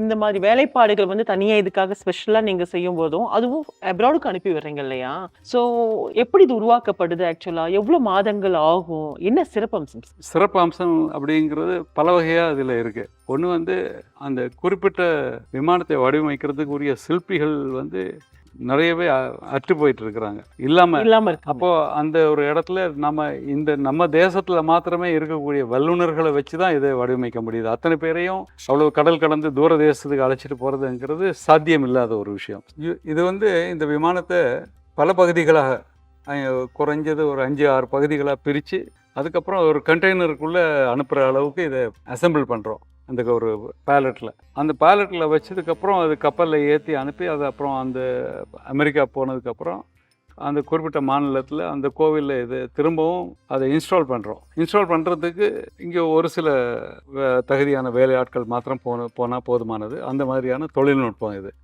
இந்த மாதிரி வேலைப்பாடுகள் வந்து தனியா இதுக்காக ஸ்பெஷலா நீங்க செய்யும்போதும், அதுவும் அப்ராடுக்கு அனுப்பி விடுறீங்க இல்லையா? ஸோ எப்படி இது உருவாக்கப்படுது ஆக்சுவலா? எவ்ளோ மாதங்கள் ஆகும்? என்ன சிறப்பம்சம்? சிறப்பு அம்சம் அப்படிங்கிறது பல வகையாக இதில் இருக்குது. ஒன்று வந்து அந்த குறிப்பிட்ட விமானத்தை வடிவமைக்கிறதுக்கு உரிய சிற்பிகள் வந்து நிறையவே அற்று போயிட்டு இருக்கிறாங்க, இல்லாமல். இல்லாம இருக்காங்க. அப்போது அந்த ஒரு இடத்துல நம்ம தேசத்தில் மாத்திரமே இருக்கக்கூடிய வல்லுநர்களை வச்சு தான் இதை வடிவமைக்க முடியுது. அத்தனை பேரையும் அவ்வளோ கடல் கடந்து தூர தேசத்துக்கு அழைச்சிட்டு போகிறதுங்கிறது சாத்தியம் இல்லாத ஒரு விஷயம். இது வந்து இந்த விமானத்தை பல பகுதிகளாக குறைஞ்சது ஒரு 5-6 பகுதிகளாக பிரித்து அதுக்கப்புறம் ஒரு கண்டெய்னருக்குள்ளே அனுப்புகிற அளவுக்கு இதை அசெம்பிள் பண்ணுறோம். அந்த ஒரு பேலட்டில் அந்த பேலட்டில் வச்சதுக்கப்புறம் அது கப்பலில் ஏற்றி அனுப்பி அது அப்புறம் அந்த அமெரிக்கா போனதுக்கப்புறம் அந்த குறிப்பிட்ட மாநிலத்தில் அந்த கோவிலில் இது திரும்பவும் அதை இன்ஸ்டால் பண்ணுறோம். இன்ஸ்டால் பண்ணுறதுக்கு இங்கே ஒரு சில தகுதியான வேலையாட்கள் மாத்திரம் போனால் போதுமானது. அந்த மாதிரியான தொழில்நுட்பம் இது.